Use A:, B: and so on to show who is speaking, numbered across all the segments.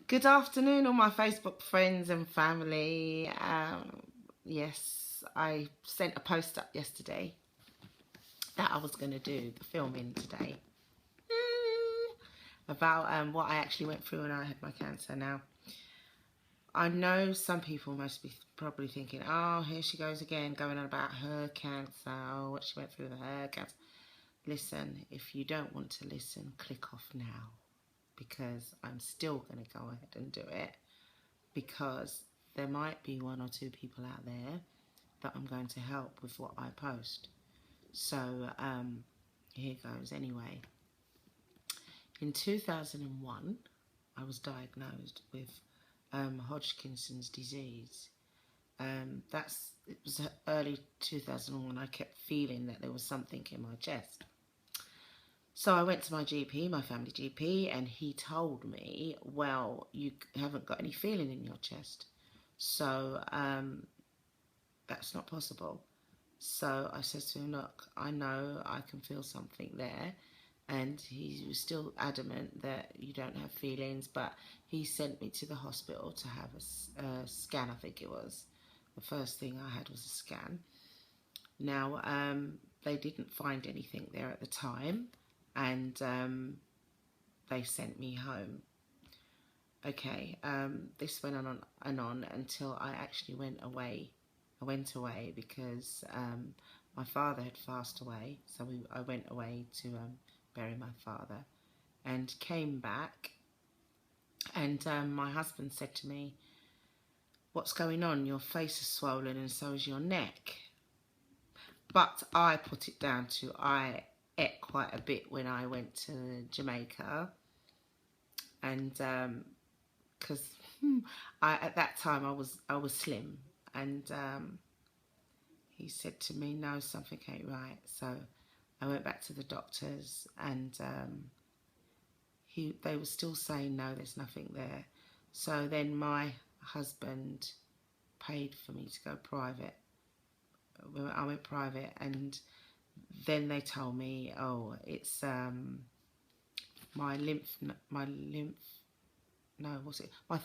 A: Good afternoon, all my Facebook friends and family. Yes, I sent a post up yesterday that I was going to do the filming today about what I actually went through when I had my cancer. Now, I know some people must be probably thinking, oh, here she goes again, going on about her cancer, or what she went through with her cancer. Listen, if you don't want to listen, click off now, because I'm still going to go ahead and do it, because there might be one or two people out there that I'm going to help with what I post. So here goes anyway. In 2001, I was diagnosed with Hodgkin's disease. It was early 2001. I kept feeling that there was something in my chest. So I went to my GP, my family GP, and he told me, well, you haven't got any feeling in your chest. So that's not possible. So I said to him, look, I know I can feel something there. And he was still adamant that you don't have feelings, but he sent me to the hospital to have a scan, I think it was. The first thing I had was a scan. Now, they didn't find anything there at the time, and they sent me home. Okay, this went on and on until I actually went away. I went away because my father had passed away, so I went away to bury my father, and came back, and my husband said to me, what's going on? Your face is swollen and so is your neck. But I put it down to I ate quite a bit when I went to Jamaica, and because at that time I was slim, and he said to me, no, something ain't right. So I went back to the doctors, and they were still saying, no, there's nothing there. So then my husband paid for me to go private. I went private, and then they told me, oh, it's my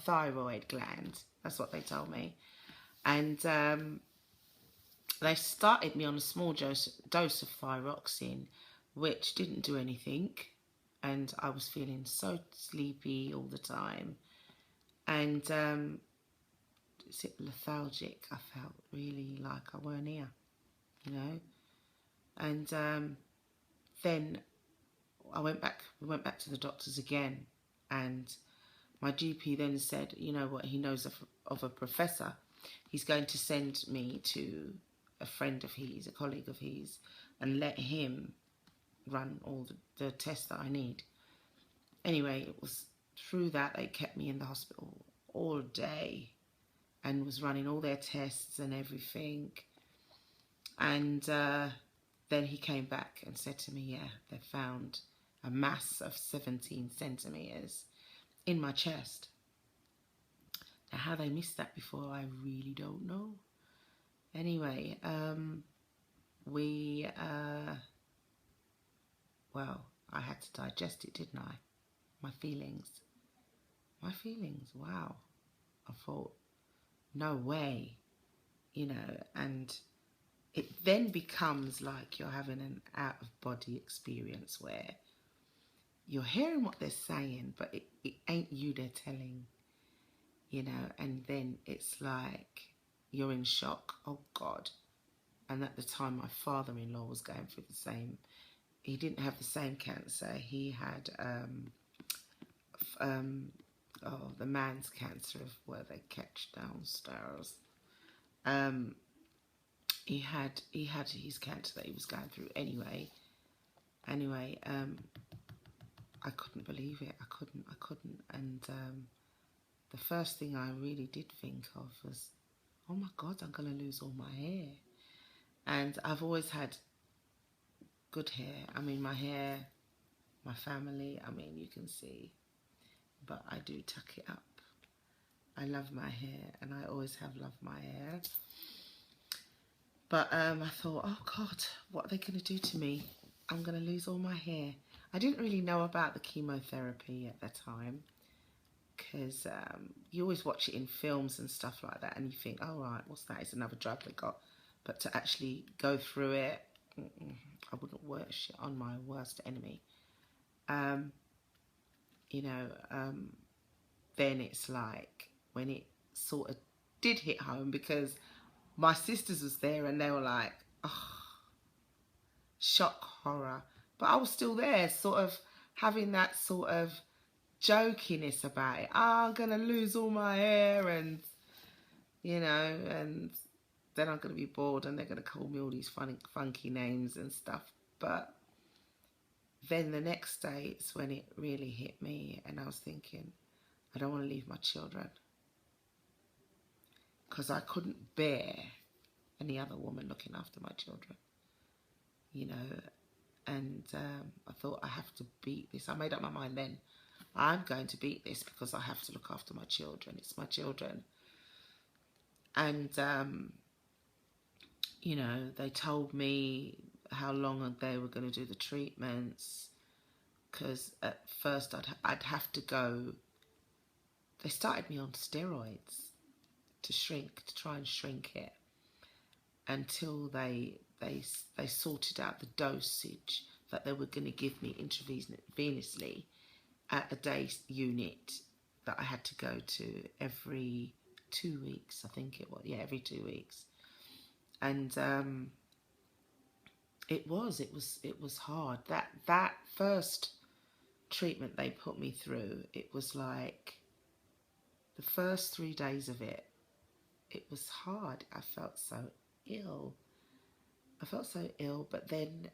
A: thyroid gland. That's what they told me. And they started me on a small dose of thyroxine, which didn't do anything, and I was feeling so sleepy all the time, and lethargic. I felt really like I weren't here, you know. And then we went back to the doctors again, and my GP then said, you know what, he knows of a professor. He's going to send me to a friend of his, a colleague of his, and let him run all the tests that I need. Anyway, it was through that they kept me in the hospital all day and was running all their tests and everything. And then he came back and said to me, yeah, they found a mass of 17 centimetres in my chest. Now, how they missed that before, I really don't know. Anyway, well, I had to digest it, didn't I? My feelings, wow. I thought, no way, you know, and it then becomes like you're having an out-of-body experience where you're hearing what they're saying, but it ain't you they're telling, you know, and then it's like you're in shock. Oh, God. And at the time, my father-in-law was going through the same. He didn't have the same cancer. He had the man's cancer of where they catch downstairs. He had his cancer that he was going through anyway. Anyway, I couldn't believe it. I couldn't. And the first thing I really did think of was, oh my God, I'm going to lose all my hair. And I've always had good hair. I mean, my hair, my family, I mean, you can see. But I do tuck it up. I love my hair, and I always have loved my hair. But I thought, oh God, what are they going to do to me? I'm going to lose all my hair. I didn't really know about the chemotherapy at that time. because you always watch it in films and stuff like that, and you think, oh right, what's that? It's another drug they got. But to actually go through it, I wouldn't wish it on my worst enemy. You know, then it's like when it sort of did hit home, because my sisters was there and they were like, oh, shock, horror. But I was still there, sort of having that sort of jokiness about it. Oh, I'm gonna lose all my hair, and you know, and then I'm gonna be bored and they're gonna call me all these funny funky names and stuff. But then the next day it's when it really hit me, and I was thinking, I don't want to leave my children, because I couldn't bear any other woman looking after my children, you know. And I thought, I have to beat this. I made up my mind then, I'm going to beat this, because I have to look after my children. It's my children. And you know, they told me how long they were going to do the treatments, because at first I'd have to go. They started me on steroids to try and shrink it, until they sorted out the dosage that they were going to give me intravenously at a day unit that I had to go to every 2 weeks, I think it was. Yeah, every 2 weeks. And it was hard. That first treatment they put me through, it was like the first 3 days of it, it was hard. I felt so ill. But then,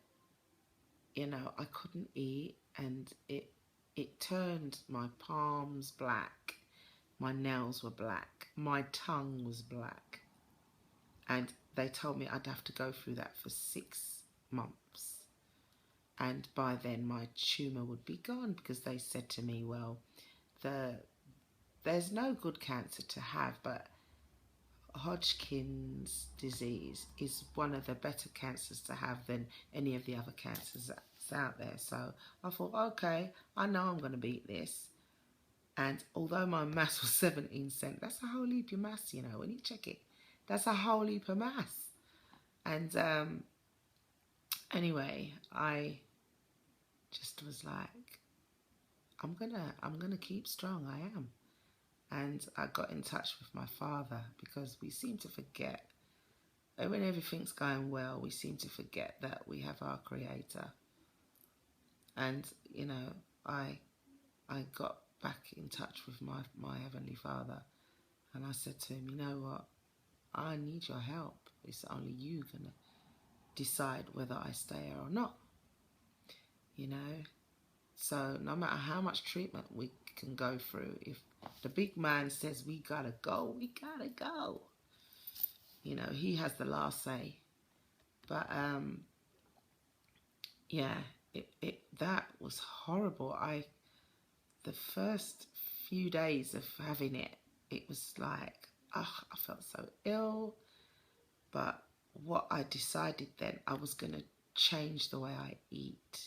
A: you know, I couldn't eat, and it turned my palms black, my nails were black, my tongue was black, and they told me I'd have to go through that for 6 months, and by then my tumor would be gone, because they said to me, well, there's no good cancer to have, but Hodgkin's disease is one of the better cancers to have than any of the other cancers that's out there. So I thought, okay, I know I'm going to beat this. And although my mass was 17 cent, that's a whole heap of mass, you know, when you check it. That's a whole heap of mass. And anyway, I just was like, I'm gonna keep strong. I am. And I got in touch with my father, because we seem to forget, when everything's going well, we seem to forget that we have our Creator. And, you know, I got back in touch with my Heavenly Father, and I said to him, you know what, I need your help. It's only you gonna decide whether I stay here or not, you know. So no matter how much treatment we can go through, if the big man says we gotta go, we gotta go. You know, he has the last say. But yeah, that was horrible. The first few days of having it, it was like, oh, I felt so ill. But what I decided then, I was gonna change the way I eat.